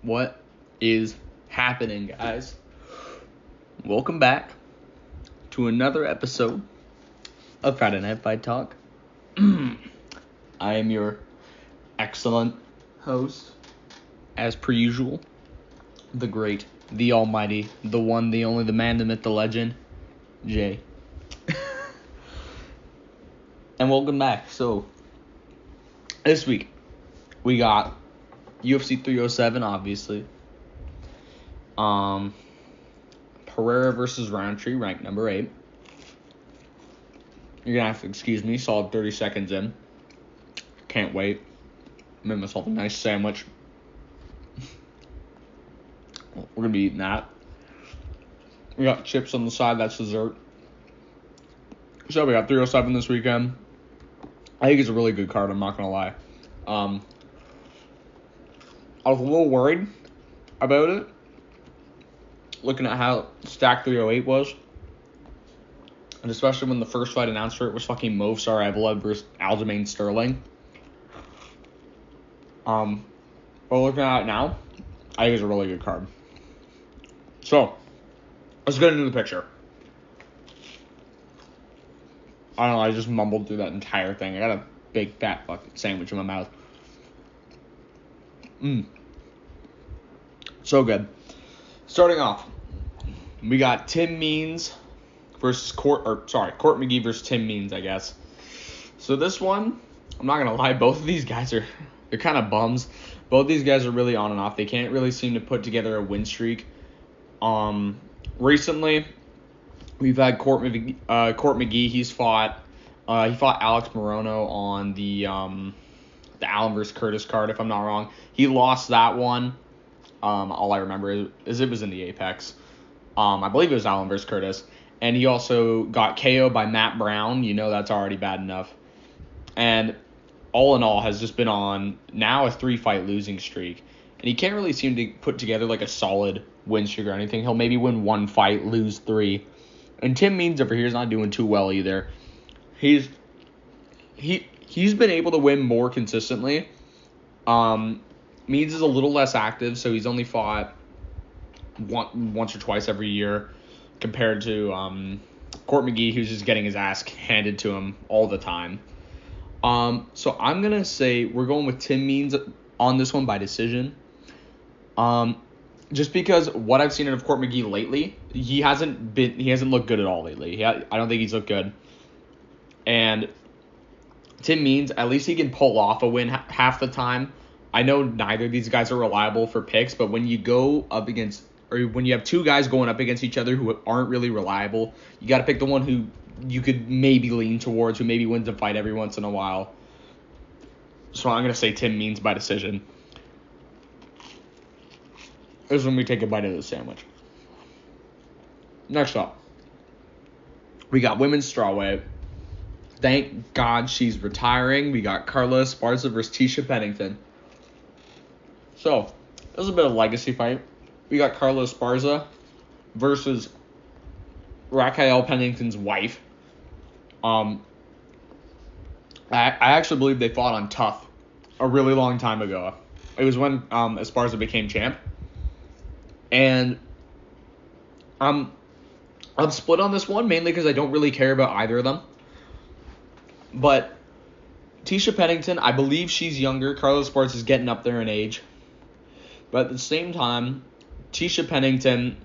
What is happening, guys? Welcome back to another episode of Friday Night Fight Talk. I am your excellent host, as per usual, the great, the almighty, the one, the only, the man, the myth, the legend, Jay. And welcome back. So, this week, we got UFC 307, obviously. Pereira versus Rountree, ranked number 8. You're going to have to excuse me, solid 30 seconds in. Can't wait. Made myself a nice sandwich. We're going to be eating that. We got chips on the side, that's dessert. So we got 307 this weekend. I think it's a really good card, I'm not going to lie. I was a little worried about it, looking at how stacked 308 was. And especially when the first fight announced for it was fucking Movsar Evloev versus Aljamain Sterling. But looking at it now, I think it's a really good card. So, let's get into the picture. I don't know, I just mumbled through that entire thing. I got a big fat fucking sandwich in my mouth. So good. Starting off, we got Tim Means versus Court McGee versus Tim Means, I guess. So this one, I'm not gonna lie, both of these guys they're kind of bums. Both these guys are really on and off. They can't really seem to put together a win streak. Recently, we've had Court McGee. He fought Alex Morono on the Allen vs. Curtis card, if I'm not wrong. He lost that one. All I remember is it was in the Apex. I believe it was Allen vs. Curtis. And he also got KO'd by Matt Brown. You know that's already bad enough. And all in all has just been on now a 3-fight losing streak. And he can't really seem to put together like a solid win streak or anything. He'll maybe win 1 fight, lose 3. And Tim Means over here is not doing too well either. He's been able to win more consistently. Means is a little less active, so he's only fought once or twice every year compared to Court McGee, who's just getting his ass handed to him all the time. So I'm going to say we're going with Tim Means on this one by decision. Just because what I've seen of Court McGee lately, he hasn't looked good at all lately. I don't think he's looked good. And Tim Means, at least he can pull off a win half the time. I know neither of these guys are reliable for picks, but when you go up against, or when you have 2 guys going up against each other who aren't really reliable, you got to pick the one who you could maybe lean towards, who maybe wins a fight every once in a while. So I'm going to say Tim Means by decision. This is when we take a bite of the sandwich. Next up, we got women's strawweight. Thank God she's retiring. We got Carla Esparza versus Tisha Pennington. So, this is a bit of a legacy fight. We got Carla Esparza versus Raquel Pennington's wife. I actually believe they fought on Tough a really long time ago. It was when Esparza became champ. And I'm split on this one, mainly because I don't really care about either of them. But Tisha Pennington, I believe she's younger. Carla Esparza is getting up there in age. But at the same time, Tisha Pennington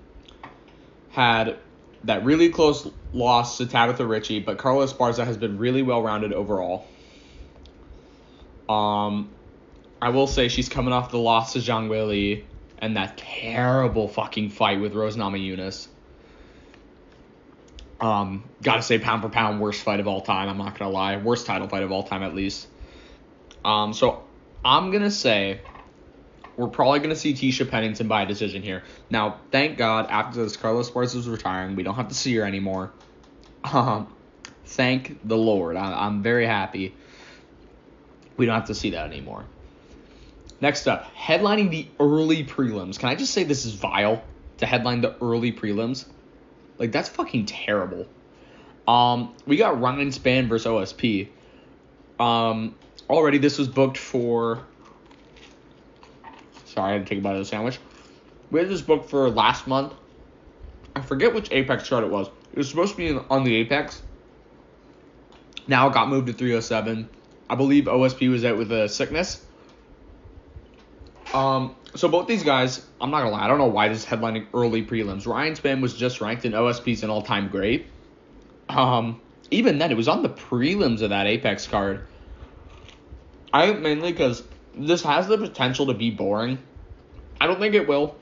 had that really close loss to Tabitha Ritchie, but Carla Esparza has been really well-rounded overall. I will say she's coming off the loss to Zhang Weili and that terrible fucking fight with Rose Namajunas. Gotta say, pound for pound, worst fight of all time. I'm not gonna lie. Worst title fight of all time, at least. So I'm gonna say we're probably gonna see Tisha Pennington by decision here. Now, thank God, after this Carla Esparza is retiring, we don't have to see her anymore. Thank the Lord. I'm very happy we don't have to see that anymore. Next up, headlining the early prelims. Can I just say this is vile to headline the early prelims? Like, that's fucking terrible. We got Ryan Spann versus OSP. Already this was booked for Sorry, I had to take a bite of the sandwich. We had this book for last month. I forget which Apex card it was. It was supposed to be on the Apex. Now it got moved to 307. I believe OSP was out with a sickness. So both these guys, I'm not gonna lie, I don't know why this is headlining early prelims. Ryan Spann was just ranked, and OSP's an all-time great. Even then, it was on the prelims of that Apex card. Mainly because this has the potential to be boring. I don't think it will,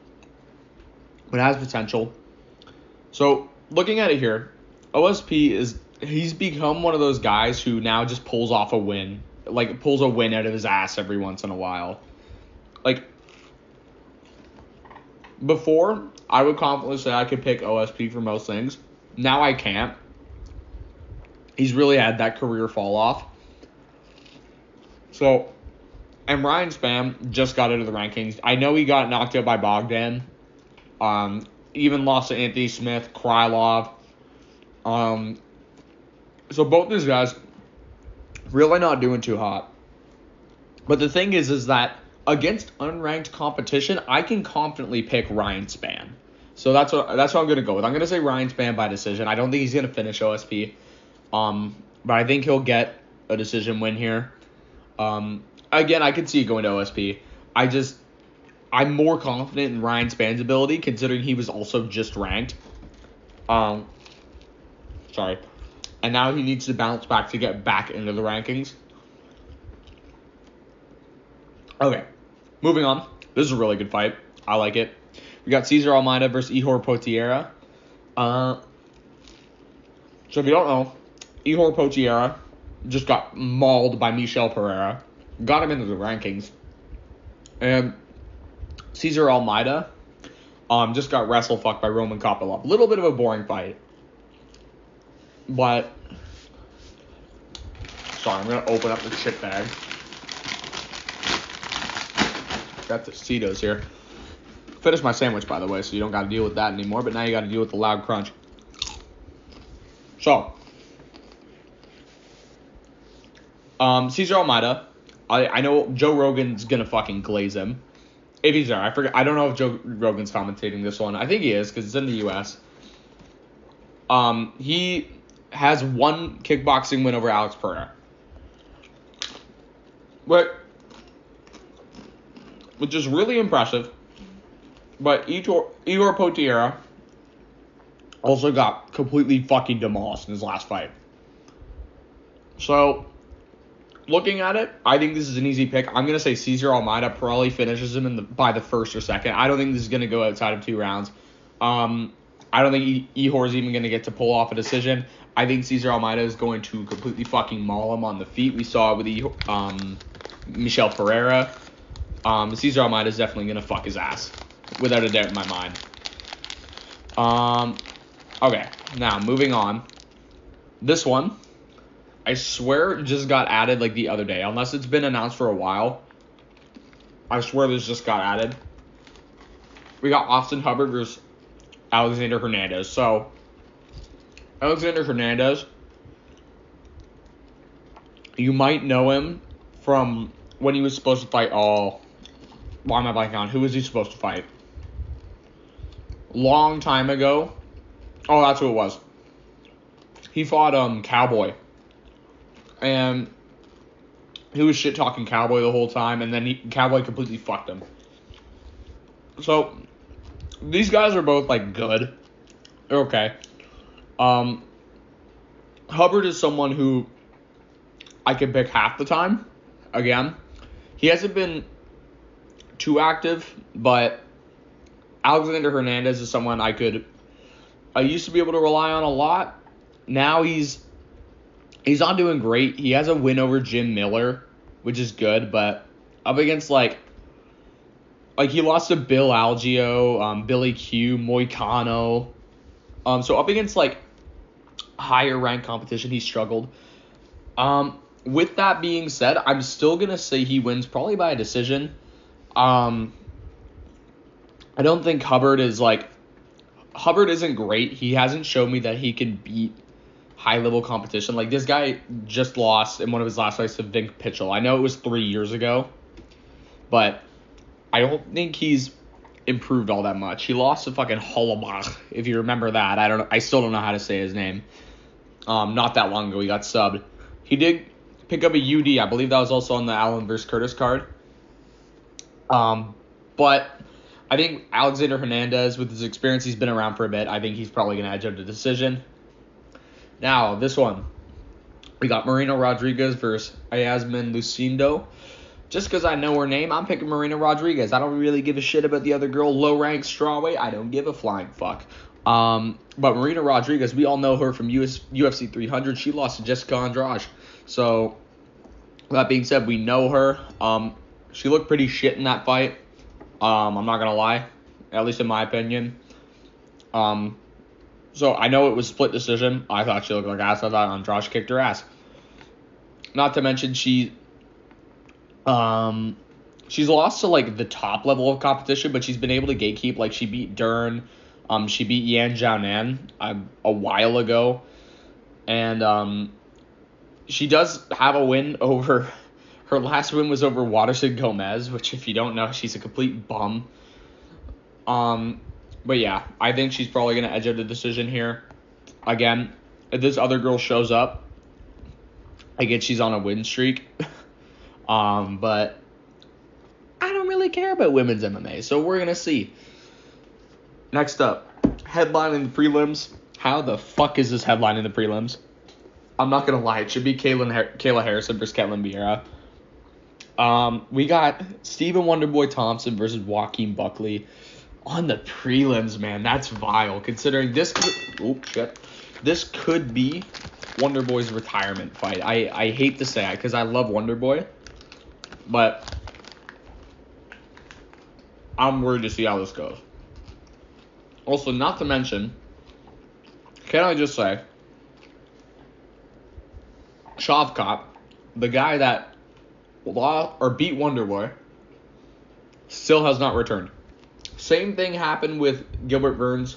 but it has potential. So, looking at it here, OSP he's become one of those guys who now just pulls off a win. Like, pulls a win out of his ass every once in a while. Like, before, I would confidently say I could pick OSP for most things. Now I can't. He's really had that career fall off. So, and Ryan Spann just got into the rankings. I know he got knocked out by Bogdan. Even lost to Anthony Smith, Krylov. So both these guys really not doing too hot. But the thing is that against unranked competition, I can confidently pick Ryan Spann. So that's what I'm gonna go with. I'm gonna say Ryan Spann by decision. I don't think he's gonna finish OSP. But I think he'll get a decision win here. Again, I could see it going to OSP. I'm more confident in Ryan Spann's ability, considering he was also just ranked. Sorry. And now he needs to bounce back to get back into the rankings. Okay. Moving on. This is a really good fight. I like it. We got Cesar Almeida versus Ihor Potieria. So if you don't know, Ihor Potieria just got mauled by Michel Pereira. Got him into the rankings. And Cesar Almeida just got wrestle-fucked by Roman Kopylov. A little bit of a boring fight. But, sorry, I'm going to open up the chip bag. Got the Cheetos here. Finished my sandwich, by the way, so you don't got to deal with that anymore. But now you got to deal with the loud crunch. So, Cesar Almeida, I know Joe Rogan's going to fucking glaze him. If he's there. I don't know if Joe Rogan's commentating this one. I think he is, because it's in the U.S. He has one kickboxing win over Alex Pereira. Which is really impressive. But Ihor Potieria also got completely fucking demolished in his last fight. So, looking at it, I think this is an easy pick. I'm going to say Cesar Almeida probably finishes him by the first or second. I don't think this is going to go outside of 2 rounds. I don't think Ihor is even going to get to pull off a decision. I think Cesar Almeida is going to completely fucking maul him on the feet. We saw it with Michel Pereira. Cesar Almeida is definitely going to fuck his ass, without a doubt in my mind. Okay, now moving on. This one, I swear it just got added like the other day. Unless it's been announced for a while. I swear this just got added. We got Austin Hubbard versus Alexander Hernandez. So, Alexander Hernandez, you might know him from when he was supposed to fight why am I blanking on? Who was he supposed to fight? Long time ago. Oh, that's who it was. He fought Cowboy. And he was shit-talking Cowboy the whole time, and then Cowboy completely fucked him. So, these guys are both, like, good. They're okay. Hubbard is someone who I can pick half the time. Again, he hasn't been too active, but Alexander Hernandez is someone I used to be able to rely on a lot. Now he's not doing great. He has a win over Jim Miller, which is good, but up against like he lost to Bill Algeo, Billy Q, Moicano. So up against like higher ranked competition, he struggled. With that being said, I'm still gonna say he wins probably by a decision. I don't think Hubbard isn't great. He hasn't shown me that he can beat high-level competition. Like, this guy just lost in one of his last fights to Vink Pitchell. I know it was 3 years ago, but I don't think he's improved all that much. He lost to fucking Hollebach, if you remember that. I still don't know how to say his name. Not that long ago, he got subbed. He did pick up a UD. I believe that was also on the Allen versus Curtis card. But I think Alexander Hernandez, with his experience, he's been around for a bit. I think he's probably going to edge out the decision. Now, this one. We got Marina Rodriguez versus Yasmin Lucindo. Just because I know her name, I'm picking Marina Rodriguez. I don't really give a shit about the other girl, low-ranked strawweight. I don't give a flying fuck. But Marina Rodriguez, we all know her from UFC 300. She lost to Jessica Andrade. So, that being said, we know her. She looked pretty shit in that fight. I'm not going to lie, at least in my opinion. So, I know it was split decision. I thought she looked like ass. I thought Andrade kicked her ass. Not to mention, she's lost to, like, the top level of competition, but she's been able to gatekeep. Like, she beat Dern. She beat Yan Jianan a while ago. And she does have a win over... Her last win was over Waterson Gomez, which, if you don't know, she's a complete bum. But yeah, I think she's probably going to edge out the decision here. Again, if this other girl shows up, I get she's on a win streak. But I don't really care about women's MMA, so we're going to see. Next up, headline in the prelims. How the fuck is this headline in the prelims? I'm not going to lie. It should be Kayla Harrison versus Ketlin Vieira. We got Stephen Wonderboy Thompson versus Joaquin Buckley on the prelims, man. That's vile, considering this could be Wonderboy's retirement fight. I hate to say it because I love Wonderboy, but I'm worried to see how this goes. Also, not to mention, can I just say, Shavkat, the guy that beat Wonderboy, still has not returned. Same thing happened with Gilbert Burns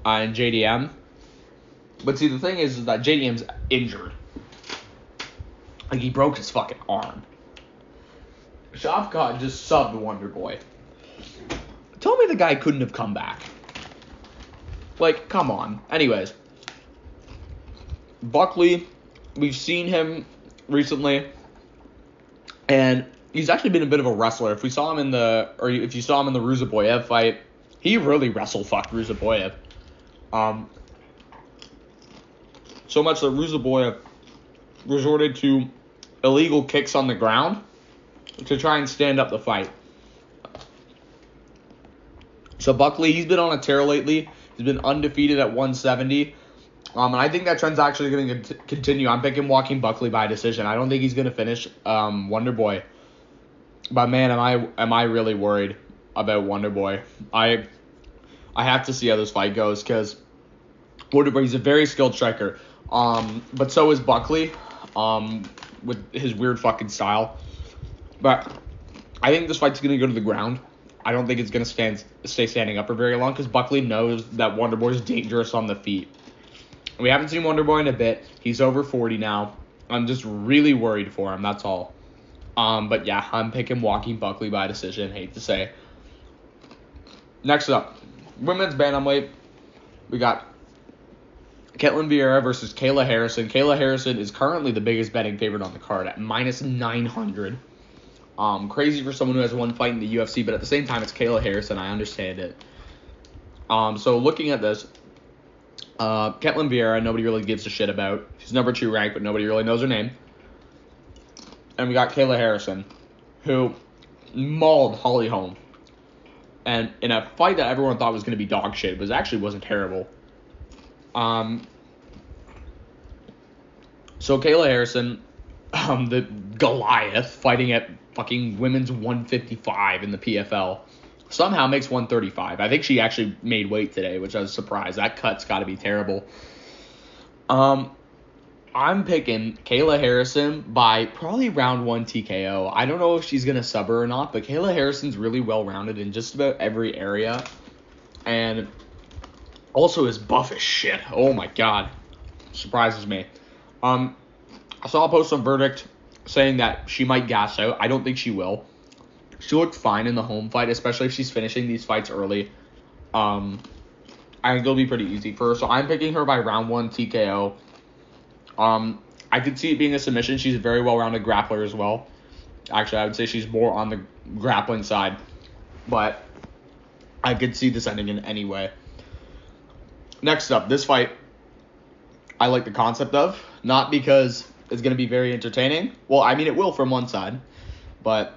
and JDM. But see, the thing is that JDM's injured. Like, he broke his fucking arm. Shavkat just subbed Wonderboy. Tell me the guy couldn't have come back. Like, come on. Anyways, Buckley, we've seen him recently, and he's actually been a bit of a wrestler. If you saw him in the Ruzaboyev fight, he really wrestle-fucked Ruzaboyev. So much that Ruzaboyev resorted to illegal kicks on the ground to try and stand up the fight. So Buckley, he's been on a tear lately. He's been undefeated at 170. And I think that trend's actually going to continue. I'm picking Joaquin Buckley by decision. I don't think he's going to finish Wonderboy. But man, am I really worried about Wonderboy. I have to see how this fight goes because Wonderboy, he's a very skilled striker. But so is Buckley, with his weird fucking style. But I think this fight's going to go to the ground. I don't think it's going to stay standing up for very long because Buckley knows that Wonderboy is dangerous on the feet. We haven't seen Wonderboy in a bit. He's over 40 now. I'm just really worried for him, that's all. But yeah, I'm picking Joaquin Buckley by decision, hate to say. Next up, women's bantamweight. We got Ketlin Vieira versus Kayla Harrison. Kayla Harrison is currently the biggest betting favorite on the card at minus 900. Crazy for someone who has one fight in the UFC, but at the same time, it's Kayla Harrison. I understand it. So looking at this, Ketlin Vieira, nobody really gives a shit about. She's number 2 ranked, but nobody really knows her name. And we got Kayla Harrison, who mauled Holly Holm. And in a fight that everyone thought was going to be dog shit, but actually wasn't terrible. So Kayla Harrison, the Goliath, fighting at fucking women's 155 in the PFL, somehow makes 135. I think she actually made weight today, which I was surprised. That cut's got to be terrible. I'm picking Kayla Harrison by probably round 1 TKO. I don't know if she's going to sub her or not, but Kayla Harrison's really well-rounded in just about every area. And also is buff as shit. Oh my god. Surprises me. I saw a post on Verdict saying that she might gas out. I don't think she will. She looked fine in the home fight, especially if she's finishing these fights early. I think it'll be pretty easy for her. So I'm picking her by round 1 TKO. I could see it being a submission. She's a very well-rounded grappler as well. Actually, I would say she's more on the grappling side. But I could see this ending in any way. Next up, this fight I like the concept of. Not because it's going to be very entertaining. Well, I mean, it will from one side. But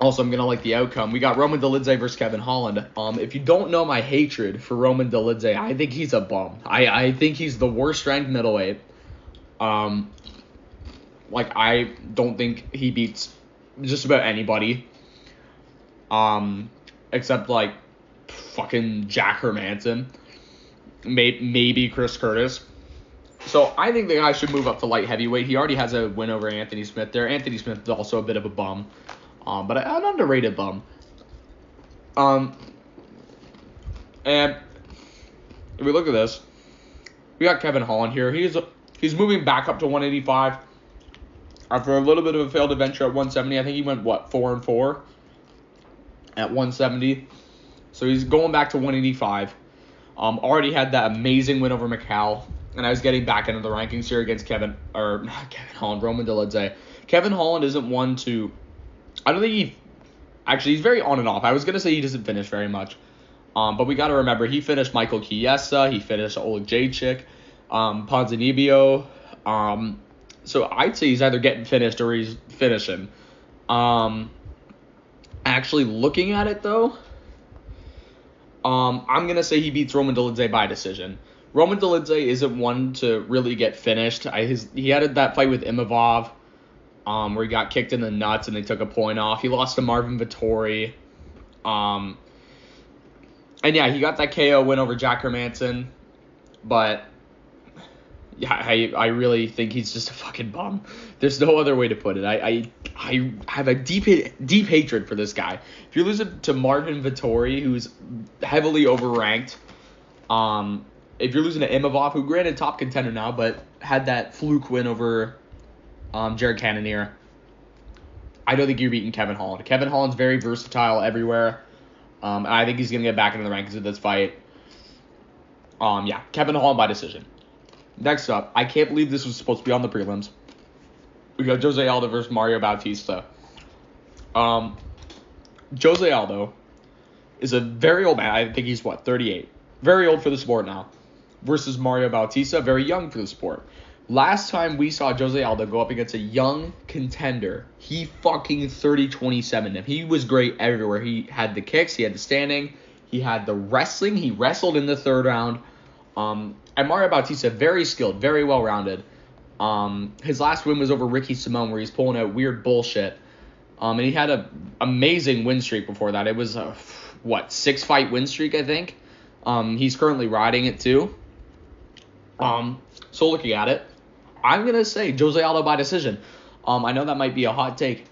also, I'm going to like the outcome. We got Roman Dolidze versus Kevin Holland. If you don't know my hatred for Roman Dolidze, I think he's a bum. I think he's the worst ranked middleweight. I don't think he beats just about anybody. Except, fucking Jack Hermanson. Maybe Chris Curtis. So, I think the guy should move up to light heavyweight. He already has a win over Anthony Smith there. Anthony Smith is also a bit of a bum. But an underrated bum. And if we look at this, we got Kevin Holland here. He's moving back up to 185 after a little bit of a failed adventure at 170. I think he went 4-4 at 170. So he's going back to 185. Already had that amazing win over Macau, and I was getting back into the rankings here against Roman Dolidze. Kevin Holland isn't one to. I don't think he's very on and off. I was going to say he doesn't finish very much. But we got to remember, he finished Michael Chiesa. He finished Oleg Jacek, Ponzinibbio. So I'd say he's either getting finished or he's finishing. Actually looking at it, though, I'm going to say he beats Roman Dolidze by decision. Roman Dolidze isn't one to really get finished. He had that fight with Imavov. Where he got kicked in the nuts and they took a point off. He lost to Marvin Vettori. And yeah, he got that KO win over Jack Hermanson. But yeah, I really think he's just a fucking bum. There's no other way to put it. I have a deep hatred for this guy. If you're losing to Marvin Vettori, who's heavily overranked, if you're losing to Imavov, who granted top contender now, but had that fluke win over Jared Cannonier, I don't think you're beating Kevin Holland. Kevin Holland's very versatile everywhere. And I think he's going to get back into the rankings of this fight. Yeah, Kevin Holland by decision. Next up, I can't believe this was supposed to be on the prelims. We got Jose Aldo versus Mario Bautista. Jose Aldo is a very old man. I think he's, 38? Very old for the sport now. Versus Mario Bautista, very young for the sport. Last time we saw Jose Aldo go up against a young contender, he fucking 30-27 him. He was great everywhere. He had the kicks, he had the standing, he had the wrestling. He wrestled in the third round. And Mario Bautista, very skilled, very well-rounded. His last win was over Ricky Simone, where he's pulling out weird bullshit. And he had an amazing win streak before that. It was a, 6-fight win streak, I think. He's currently riding it, too. So looking at it, I'm going to say Jose Aldo by decision. I know that might be a hot take,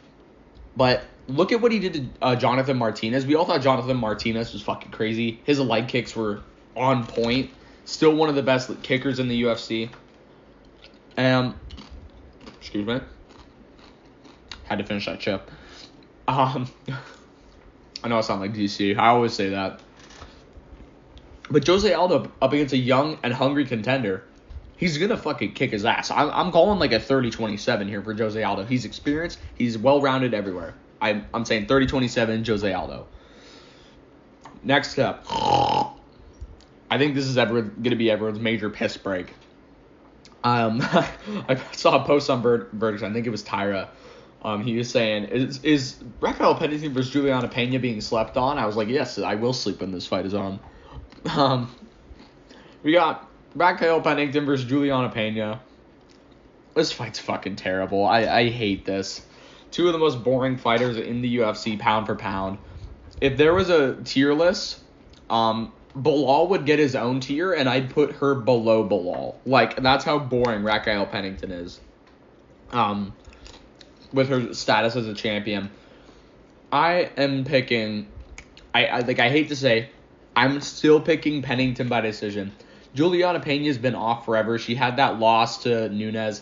but look at what he did to Jonathan Martinez. We all thought Jonathan Martinez was fucking crazy. His leg kicks were on point. Still one of the best kickers in the UFC. Excuse me. Had to finish that chip. I know I sound like DC. I always say that. But Jose Aldo up against a young and hungry contender, he's going to fucking kick his ass. I'm calling a 30-27 here for Jose Aldo. He's experienced. He's well-rounded everywhere. I'm saying 30-27 Jose Aldo. Next up, I think this is going to be everyone's major piss break. I saw a post on Verdict. I think it was Tyra. He was saying, is Raquel Pennington versus Juliana Pena being slept on? I was like, yes, I will sleep when this fight is on. We got Raquel Pennington versus Juliana Pena. This fight's fucking terrible. I hate this. Two of the most boring fighters in the UFC, pound for pound. If there was a tier list, Bilal would get his own tier, and I'd put her below Bilal. That's how boring Raquel Pennington is. With her status as a champion. I am picking... I hate to say, I'm still picking Pennington by decision. Juliana Pena's been off forever. She had that loss to Nunes,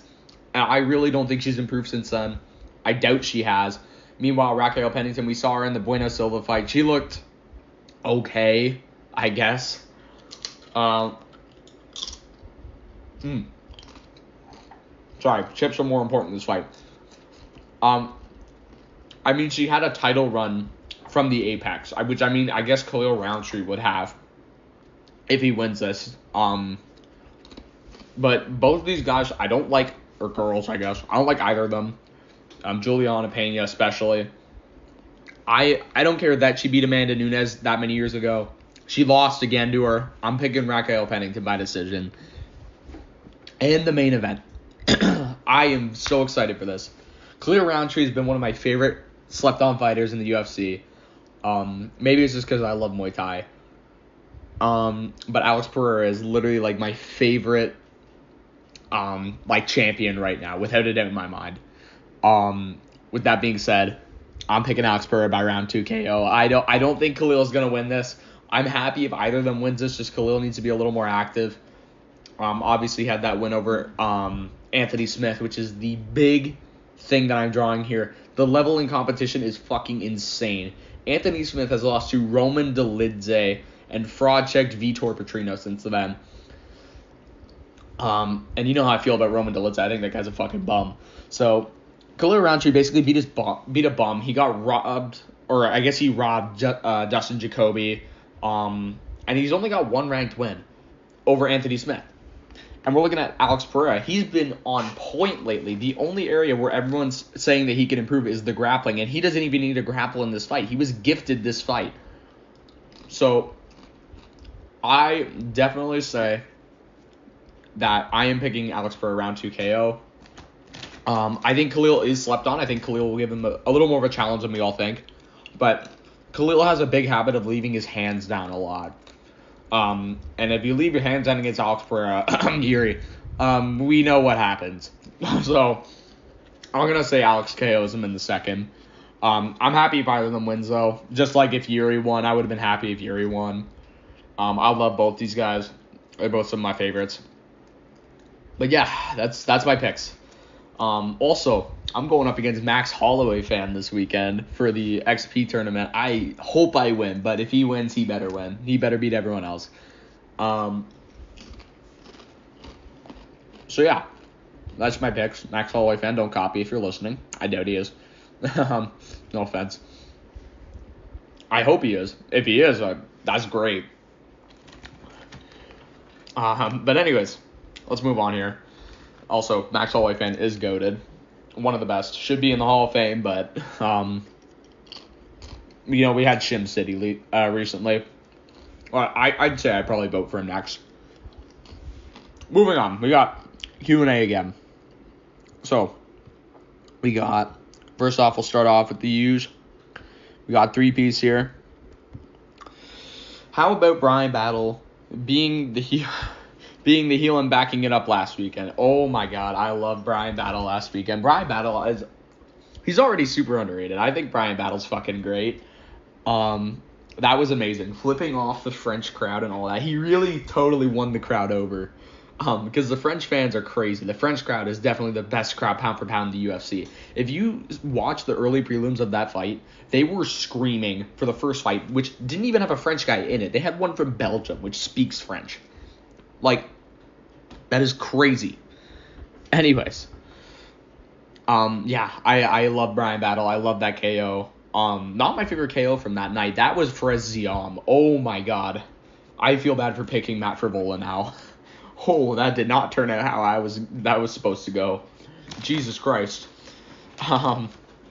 and I really don't think she's improved since then. I doubt she has. Meanwhile, Raquel Pennington, we saw her in the Bueno Silva fight. She looked okay, I guess. Sorry, chips are more important in this fight. I mean, she had a title run from the Apex, which I mean, I guess Khalil Rountree would have if he wins this. But both of these guys, I don't like, or girls, I guess. I don't like either of them. Juliana Pena especially. I don't care that she beat Amanda Nunes that many years ago. She lost again to her. I'm picking Raquel Pennington by decision. And the main event. I am so excited for this. Khalil Rountree has been one of my favorite slept-on fighters in the UFC. Maybe it's just because I love Muay Thai. But Alex Pereira is literally like my favorite champion right now, without a doubt in my mind. With that being said, I'm picking Alex Pereira by round 2 KO. I don't think Khalil's gonna win this. I'm happy if either of them wins this. Just Khalil needs to be a little more active. Obviously had that win over Anthony Smith, which is the big thing that I'm drawing here. The level in competition is fucking insane. Anthony Smith has lost to Roman Dolidze and fraud-checked Vitor Petrino since then. And you know how I feel about Roman Dolidze. I think that guy's a fucking bum. So Khalil Rountree basically beat a bum. He got robbed, or I guess he robbed Dustin Jacoby. And he's only got one ranked win over Anthony Smith. And we're looking at Alex Pereira. He's been on point lately. The only area where everyone's saying that he can improve is the grappling, and he doesn't even need to grapple in this fight. He was gifted this fight. So I definitely say that I am picking Alex Pereira round 2 KO. I think Khalil is slept on. I think Khalil will give him a little more of a challenge than we all think. But Khalil has a big habit of leaving his hands down a lot. And if you leave your hands down against Alex Pereira, Yuri, we know what happens. So I'm going to say Alex KOs him in the second. I'm happy if either of them wins, though. Just like if Yuri won, I would have been happy if Yuri won. I love both these guys. They're both some of my favorites. But yeah, that's my picks. Also, I'm going up against Max Holloway fan this weekend for the XP tournament. I hope I win, but if he wins, he better win. He better beat everyone else. So yeah, that's my picks. Max Holloway fan, don't copy if you're listening. I doubt he is. No offense. I hope he is. If he is, that's great. But anyways, let's move on here. Also, Max Holloway fan is goated. One of the best. Should be in the Hall of Fame, but, we had Shim City recently. Well, I'd say I'd probably vote for him next. Moving on. We got Q&A again. So, we got, first off, we'll start off with the U's. We got 3-piece here. How about Brian Battle being the heel and backing it up last weekend? Oh my god, I love Brian Battle last weekend. Brian Battle he's already super underrated. I think Brian Battle's fucking great. That was amazing. Flipping off the French crowd and all that. He really totally won the crowd over. Because the French fans are crazy. The French crowd is definitely the best crowd pound for pound in the UFC. If you watch the early prelims of that fight, they were screaming for the first fight, which didn't even have a French guy in it. They had one from Belgium, which speaks French. Like, that is crazy. Anyways. Yeah, I love Brian Battle. I love that KO. Not my favorite KO from that night. That was Perez Ziam. Oh my god. I feel bad for picking Matt Frivola now. Oh, that did not turn out how that was supposed to go. Jesus Christ.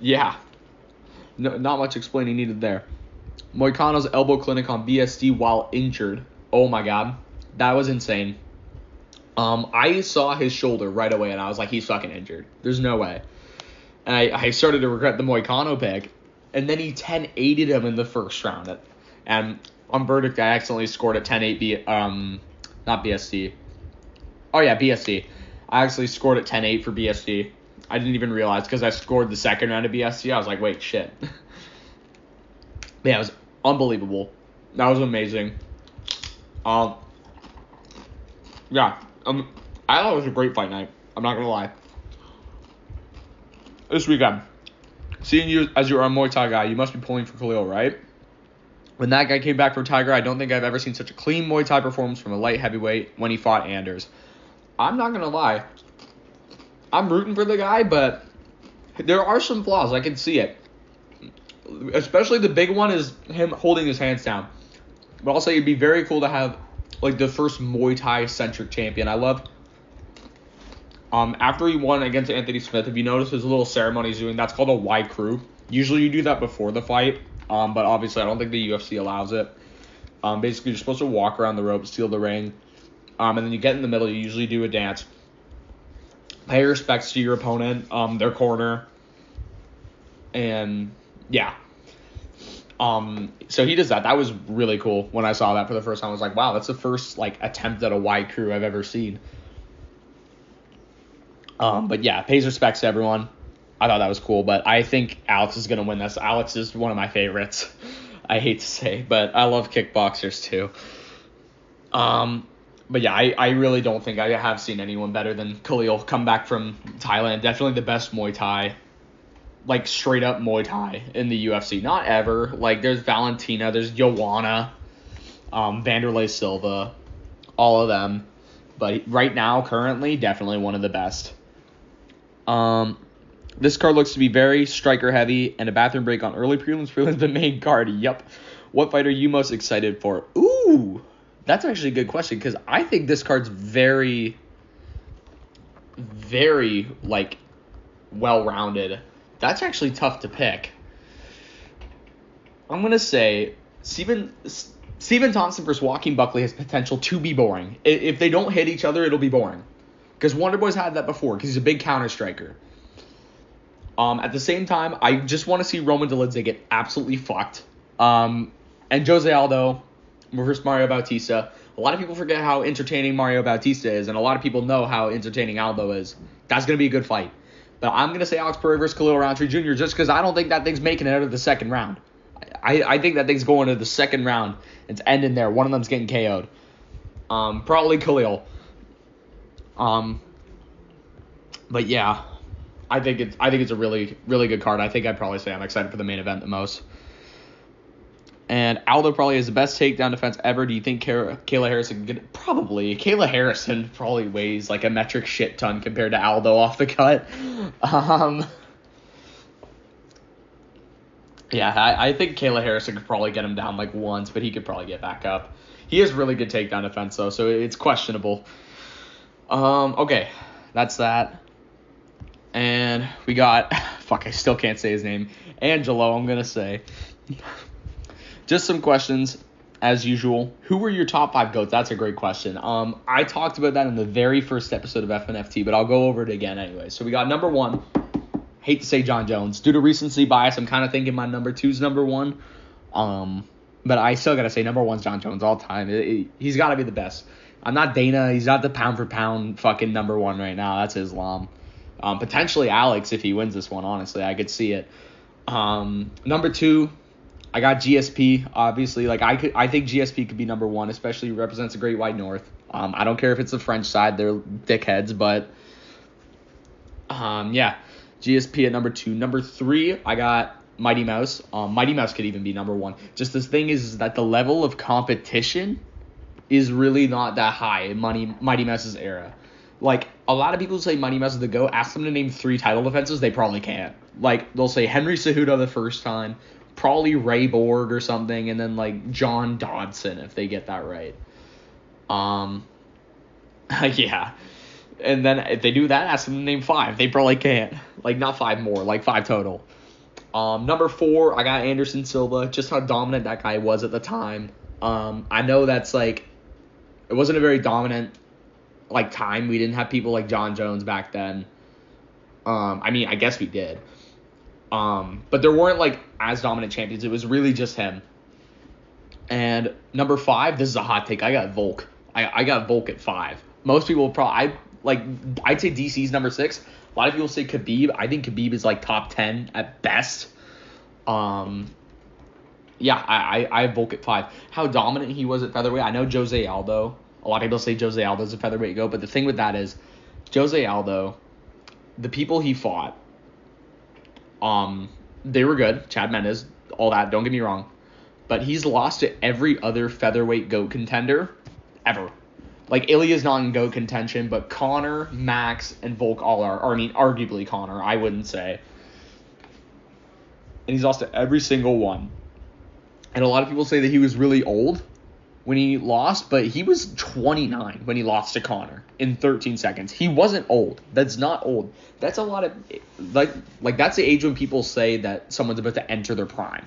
Yeah. No, not much explaining needed there. Moicano's elbow clinic on BSD while injured. Oh my god. That was insane. I saw his shoulder right away and I was like, he's fucking injured. There's no way. And I started to regret the Moicano pick. And then he 10-8'd him in the first round. And on verdict, I accidentally scored at 10-8 not BSD. Oh yeah, BSD. I actually scored at 10-8 for BSD. I didn't even realize because I scored the second round of BSD. I was like, wait, shit. Yeah, it was unbelievable. That was amazing. Yeah, I thought it was a great fight night. I'm not going to lie. This weekend, seeing you as you're a Muay Thai guy, you must be pulling for Khalil, right? When that guy came back from Tiger, I don't think I've ever seen such a clean Muay Thai performance from a light heavyweight when he fought Anders. I'm not going to lie. I'm rooting for the guy, but there are some flaws. I can see it. Especially the big one is him holding his hands down. But I'll say it'd be very cool to have like the first Muay Thai-centric champion. I love... after he won against Anthony Smith, if you notice his little ceremony he's doing, that's called a Y crew. Usually you do that before the fight. But obviously, I don't think the UFC allows it. Basically, you're supposed to walk around the rope, steal the ring, and then you get in the middle. You usually do a dance. Pay respects to your opponent, their corner, and yeah. So he does that. That was really cool. When I saw that for the first time, I was like, wow, that's the first like attempt at a Y crew I've ever seen. But yeah, pays respects to everyone. I thought that was cool, but I think Alex is going to win this. Alex is one of my favorites. I hate to say, but I love kickboxers too. But yeah, I really don't think I have seen anyone better than Khalil come back from Thailand. Definitely the best Muay Thai, like straight up Muay Thai in the UFC. Not ever. Like there's Valentina, there's Joanna, Vanderlei Silva, all of them. But right now, currently, definitely one of the best. This card looks to be very striker heavy and a bathroom break on early prelims, the main card. Yep. What fight are you most excited for? Ooh, that's actually a good question because I think this card's very, very, like, well-rounded. That's actually tough to pick. I'm going to say Stephen Thompson versus Joaquin Buckley has potential to be boring. If they don't hit each other, it'll be boring. Because Wonderboy's had that before because he's a big counter striker. At the same time, I just want to see Roman Dolidze get absolutely fucked. And Jose Aldo versus Mario Bautista. A lot of people forget how entertaining Mario Bautista is, and a lot of people know how entertaining Aldo is. That's going to be a good fight. But I'm going to say Alex Pereira versus Khalil Rountree Jr. just because I don't think that thing's making it out of the second round. I think that thing's going to the second round. It's ending there. One of them's getting KO'd. Probably Khalil. But yeah. I think it's a really, really good card. I think I'd probably say I'm excited for the main event the most. And Aldo probably has the best takedown defense ever. Do you think Kayla Harrison could? Probably. Kayla Harrison probably weighs like a metric shit ton compared to Aldo off the cut. Yeah, I think Kayla Harrison could probably get him down like once, but he could probably get back up. He has really good takedown defense though, so it's questionable. Okay, that's that. And we got, I still can't say his name, Angelo, I'm going to say. Just some questions, as usual. Who were your top 5 GOATs? That's a great question. I talked about that in the very first episode of FNFT, but I'll go over it again anyway. So we got number 1, hate to say John Jones. Due to recency bias, I'm kind of thinking my number 2's number 1. But I still got to say number 1's John Jones all time. He's got to be the best. I'm not Dana. He's not the pound-for-pound fucking number 1 right now. That's Islam. Potentially Alex if he wins this one, honestly. I could see it. Number 2, I got GSP, obviously. Like I think GSP could be number 1, especially represents the Great White North. I don't care if it's the French side, they're dickheads, but yeah. GSP at number 2. Number 3, I got Mighty Mouse. Mighty Mouse could even be number 1. Just the thing is that the level of competition is really not that high in Mighty Mouse's era. Like, a lot of people say Mighty Mouse is the GOAT. Ask them to name 3 title defenses, they probably can't. Like, they'll say Henry Cejudo the first time, probably Ray Borg or something, and then, like, John Dodson, if they get that right. Yeah. And then if they do that, ask them to name 5. They probably can't. Like, not 5 more, like 5 total. Number 4, I got Anderson Silva, just how dominant that guy was at the time. I know that's, like, it wasn't a very dominant like time. We didn't have people like John Jones back then. I mean, I guess we did. But there weren't like as dominant champions. It was really just him. And number 5, this is a hot take. I got Volk. I got Volk at 5. Most people probably I'd say DC's number 6. A lot of people say Khabib. I think Khabib is like top 10 at best. Yeah, I have Volk at 5. How dominant he was at featherweight. I know Jose Aldo. A lot of people say Jose Aldo's a featherweight GOAT, but the thing with that is, Jose Aldo, the people he fought, They were good. Chad Mendes, all that. Don't get me wrong. But he's lost to every other featherweight GOAT contender ever. Like, Ilya's not in GOAT contention, but Conor, Max, and Volk all are. Or, I mean, arguably Conor, I wouldn't say. And he's lost to every single one. And a lot of people say that he was really old when he lost, but he was 29 when he lost to Conor in 13 seconds. He wasn't old. That's not old. That's a lot of, like that's the age when people say that someone's about to enter their prime.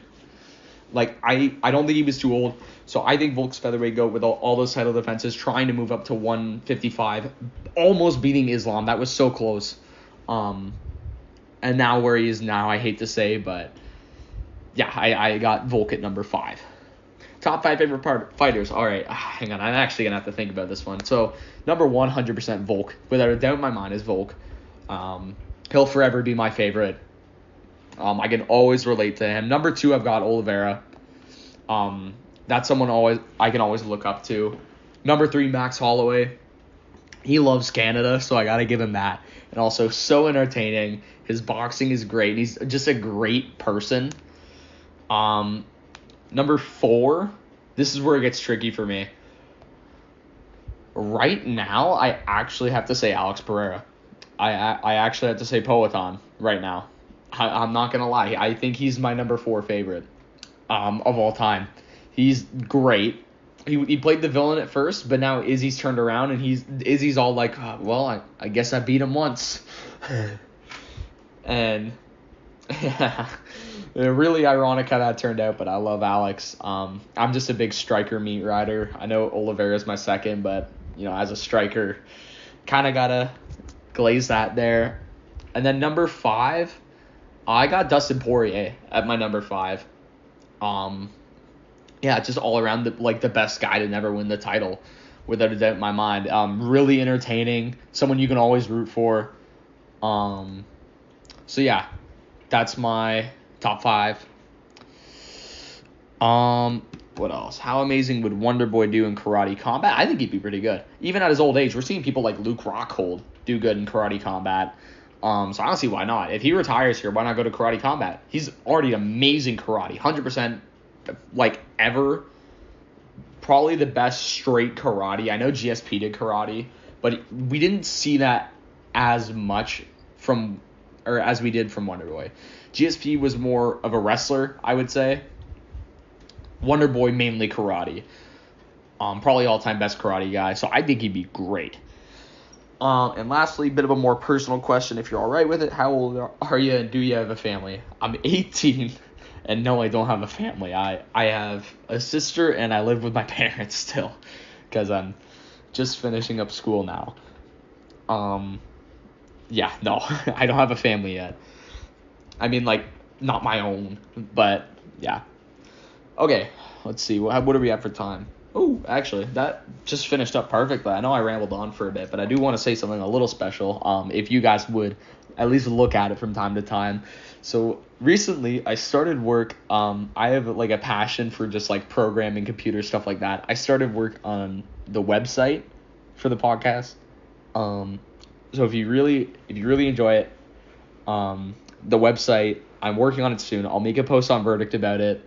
Like, I don't think he was too old. So I think Volk's featherweight GOAT with all those title defenses, trying to move up to 155, almost beating Islam. That was so close. And now where he is now, I hate to say, but yeah, I got Volk at number 5. Top 5 favorite fighters. All right, hang on. I'm actually going to have to think about this one. So, number 1, 100% Volk. Without a doubt in my mind is Volk. He'll forever be my favorite. I can always relate to him. Number 2, I've got Oliveira. That's someone I can always look up to. Number 3, Max Holloway. He loves Canada, so I got to give him that. And also, so entertaining. His boxing is great. He's just a great person. Number 4, this is where it gets tricky for me. Right now, I actually have to say Alex Pereira. I actually have to say Poatan right now. I'm not going to lie. I think he's my number 4 favorite of all time. He's great. He played the villain at first, but now Izzy's turned around, and Izzy's all like, well, I guess I beat him once. And yeah, really ironic how that turned out, but I love Alex. I'm just a big striker meat rider. I know Oliveira's my second, but as a striker, kind of gotta glaze that there. And then number 5, I got Dustin Poirier at my number 5. Yeah, just all around the best guy to never win the title, without a doubt in my mind. Really entertaining, someone you can always root for. So yeah, that's my top 5. What else? How amazing would Wonder Boy do in Karate Combat? I think he'd be pretty good. Even at his old age, we're seeing people like Luke Rockhold do good in Karate Combat. So I don't see why not. If he retires here, why not go to Karate Combat? He's already amazing karate, 100%, like ever. Probably the best straight karate. I know GSP did karate, but we didn't see that as much as we did from Wonder Boy. GSP was more of a wrestler, I would say. Wonder Boy mainly karate. Probably all-time best karate guy, so I think he'd be great. And lastly, a bit of a more personal question, if you're all right with it. How old are you, and do you have a family? I'm 18, and no, I don't have a family. I have a sister, and I live with my parents still, because I'm just finishing up school now. Yeah, no, I don't have a family yet. I mean, like, not my own, but yeah. Okay, let's see. What are we at for time? Oh, actually, that just finished up perfectly. I know I rambled on for a bit, but I do want to say something a little special. If you guys would at least look at it from time to time. So recently, I started work. I have like a passion for just like programming, computer stuff like that. I started work on the website for the podcast. So if you really enjoy it, the website, I'm working on it soon. I'll make a post on Verdict about it.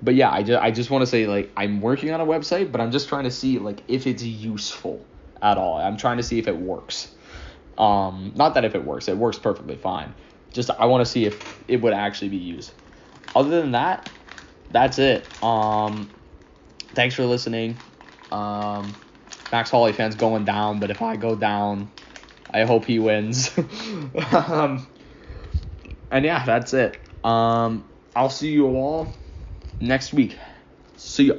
But yeah, I just want to say, like, I'm working on a website, but I'm just trying to see, like, if it's useful at all. I'm trying to see if it works. Not that if it works perfectly fine. Just I want to see if it would actually be used. Other than that, that's it. Thanks for listening. Max Holloway fans going down, but if I go down, I hope he wins. And yeah, that's it. I'll see you all next week. See ya.